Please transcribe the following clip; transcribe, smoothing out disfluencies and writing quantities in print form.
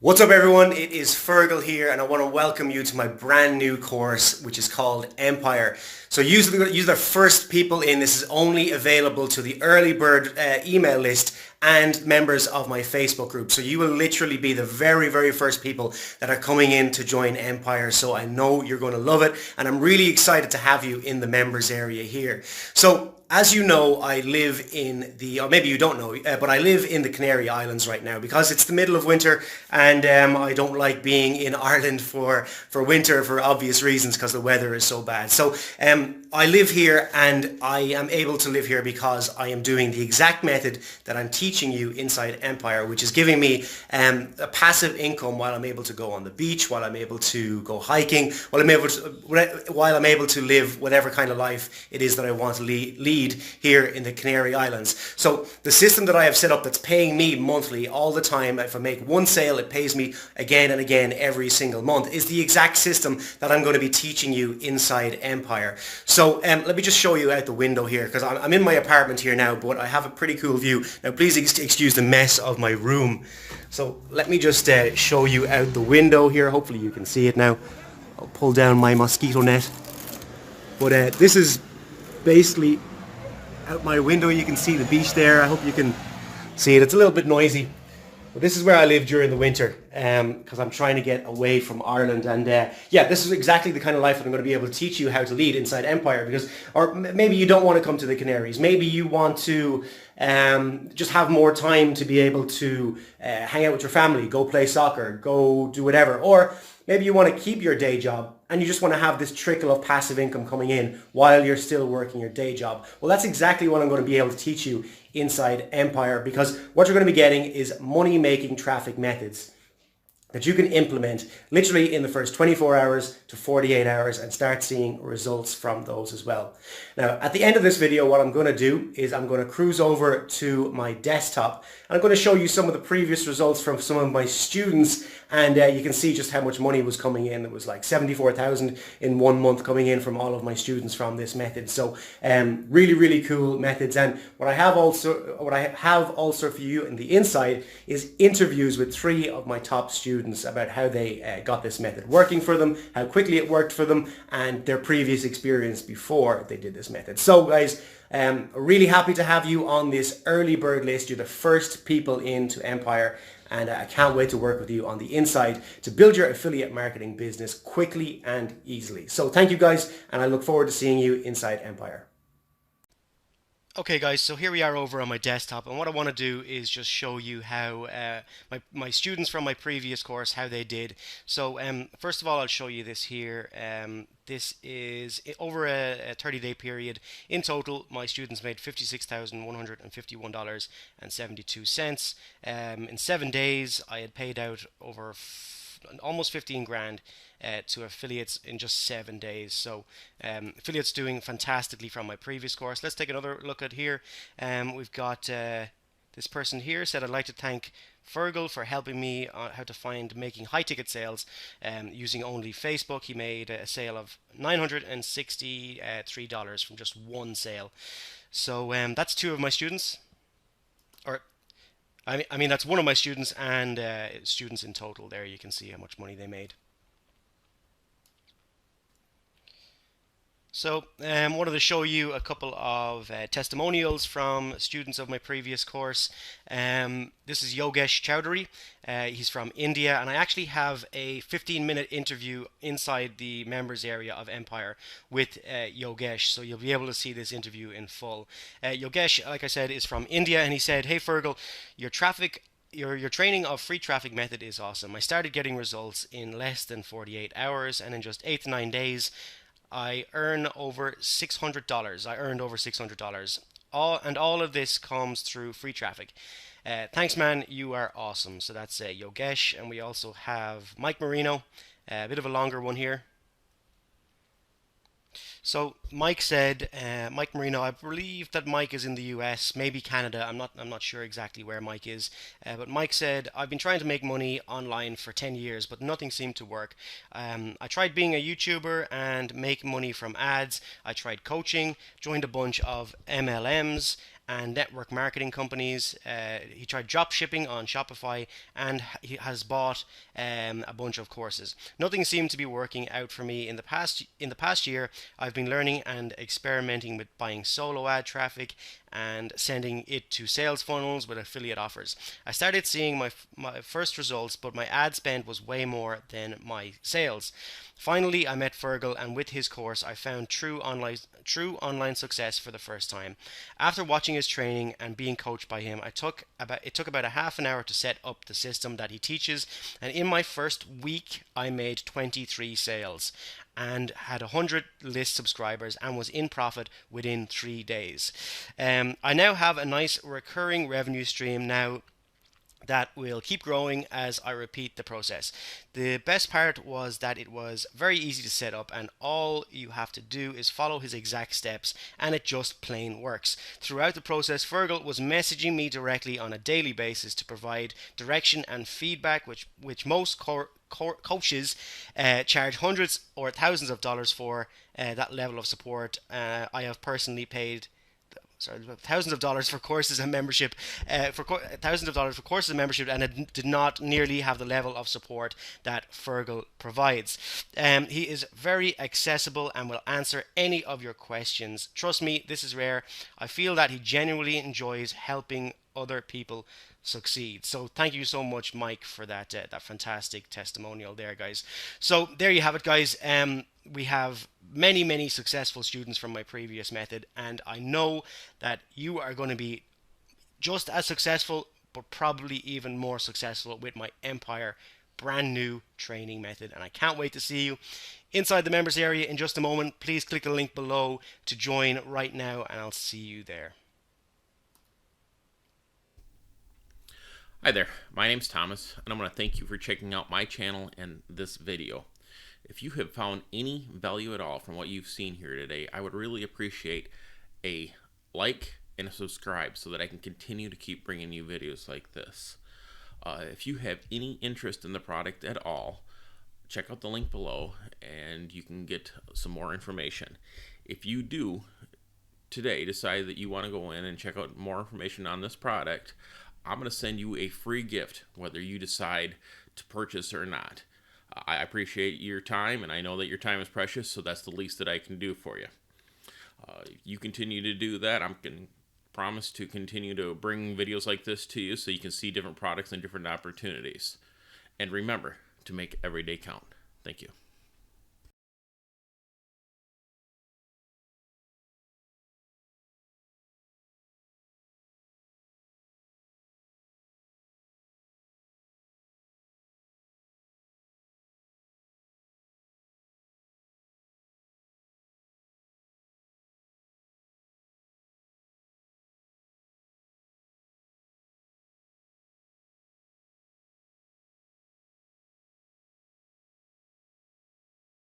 What's up everyone, it is Fergal here and I want to welcome you to my brand new course which is called Empire. So you're the first people in. This is only available to the early bird email list and members of my Facebook group. So you will literally be the very first people that are coming in to join Empire. So I know you're going to love it and I'm really excited to have you in the members area here. So as you know, I live in the, or maybe you don't know, but I live in the Canary Islands right now because it's the middle of winter and I don't like being in Ireland for winter for obvious reasons because the weather is so bad. So I live here and I am able to live here because I am doing the exact method that I'm teaching you inside Empire, which is giving me a passive income while I'm able to go on the beach, while I'm able to go hiking, while I'm able to live whatever kind of life it is that I want to lead here in the Canary Islands. So the system that I have set up that's paying me monthly all the time, if I make one sale it pays me again and again every single month, is the exact system that I'm going to be teaching you inside Empire. So let me just show you out the window here because I'm in my apartment here now, but I have a pretty cool view. Now please excuse the mess of my room. So let me just show you out the window here. Hopefully you can see it now. I'll pull down my mosquito net. But this is basically out my window. You can see the beach there. I hope you can see it. It's a little bit noisy. But this is where I live during the winter because I'm trying to get away from Ireland. And yeah, this is exactly the kind of life that I'm going to be able to teach you how to lead inside Empire. Because, or maybe you don't want to come to the Canaries. Maybe you want to just have more time to be able to hang out with your family, go play soccer, go do whatever. Or maybe you want to keep your day job and you just want to have this trickle of passive income coming in while you're still working your day job. Well, that's exactly what I'm going to be able to teach you inside Empire, because what you're going to be getting is money-making traffic methods that you can implement literally in the first 24 hours to 48 hours and start seeing results from those as well. Now, at the end of this video, what I'm going to do is I'm going to cruise over to my desktop and I'm going to show you some of the previous results from some of my students, and you can see just how much money was coming in. It was like 74,000 in 1 month coming in from all of my students from this method. So really cool methods. And what I have also for you in the inside is interviews with 3 of my top students about how they got this method working for them, how quickly it worked for them, and their previous experience before they did this method. So guys, really happy to have you on this early bird list. You're the first people into Empire, and I can't wait to work with you on the inside to build your affiliate marketing business quickly and easily. So thank you guys, and I look forward to seeing you inside Empire. Okay guys, so here we are over on my desktop, and what I want to do is just show you how my students from my previous course, how they did. So first of all, I'll show you this here. This is over a 30-day period. In total, my students made $56,151.72. In 7 days, I had paid out over almost 15 grand to affiliates in just 7 days. So affiliates doing fantastically from my previous course. Let's take another look at here. We've got this person here said, I'd like to thank Fergal for helping me on how to find making high ticket sales using only Facebook. He made a sale of $963 from just one sale. So that's 2 of my students, or I mean that's 1 of my students, and students in total. There you can see how much money they made. So wanted to show you a couple of testimonials from students of my previous course. This is Yogesh Chowdhury. He's from India, and I actually have a 15-minute interview inside the members area of Empire with Yogesh, so you'll be able to see this interview in full. Yogesh, like I said, is from India, and he said, "Hey Fergal, your training of free traffic method is awesome. I started getting results in less than 48 hours, and in just 8 to 9 days, I earned over $600. All of this comes through free traffic. Thanks, man. You are awesome." So that's Yogesh, and we also have Mike Marino, a bit of a longer one here. So Mike said, Mike Marino, I believe that Mike is in the US, maybe Canada. I'm not sure exactly where Mike is. But Mike said, I've been trying to make money online for 10 years, but nothing seemed to work. I tried being a YouTuber and make money from ads. I tried coaching, joined a bunch of MLMs, and network marketing companies. He tried drop shipping on Shopify, and he has bought a bunch of courses. Nothing seemed to be working out for me in the past year. I've been learning and experimenting with buying solo ad traffic and sending it to sales funnels with affiliate offers. I started seeing my first results, but my ad spend was way more than my sales. Finally, I met Fergal, and with his course, I found true online success for the first time. After watching his training and being coached by him, it took about a half an hour to set up the system that he teaches, and in my first week, I made 23 sales and had 100 list subscribers and was in profit within 3 days. I now have a nice recurring revenue stream now that will keep growing as I repeat the process. The best part was that it was very easy to set up, and all you have to do is follow his exact steps, and it just plain works. Throughout the process, Fergal was messaging me directly on a daily basis to provide direction and feedback, which most coaches charge hundreds or thousands of dollars for that level of support. I have personally paid thousands of dollars for courses and membership, thousands of dollars for courses and membership, and it did not nearly have the level of support that Fergal provides. He is very accessible and will answer any of your questions. Trust me, this is rare. I feel that he genuinely enjoys helping other people succeed. So thank you so much, Mike, for that fantastic testimonial there, guys. So there you have it, guys. We have many successful students from my previous method, and I know that you are going to be just as successful, but probably even more successful with my Empire brand new training method, and I can't wait to see you inside the members area in just a moment. Please click the link below to join right now, and I'll see you there. Hi there, my name's Thomas, and I want to thank you for checking out my channel and this video. If you have found any value at all from what you've seen here today, I would really appreciate a like and a subscribe so that I can continue to keep bringing you videos like this. If you have any interest in the product at all, check out the link below and you can get some more information. If you do today decide that you want to go in and check out more information on this product, I'm going to send you a free gift whether you decide to purchase or not. I appreciate your time, and I know that your time is precious, so that's the least that I can do for you. If you continue to do that, I can promise to continue to bring videos like this to you so you can see different products and different opportunities. And remember to make every day count. Thank you.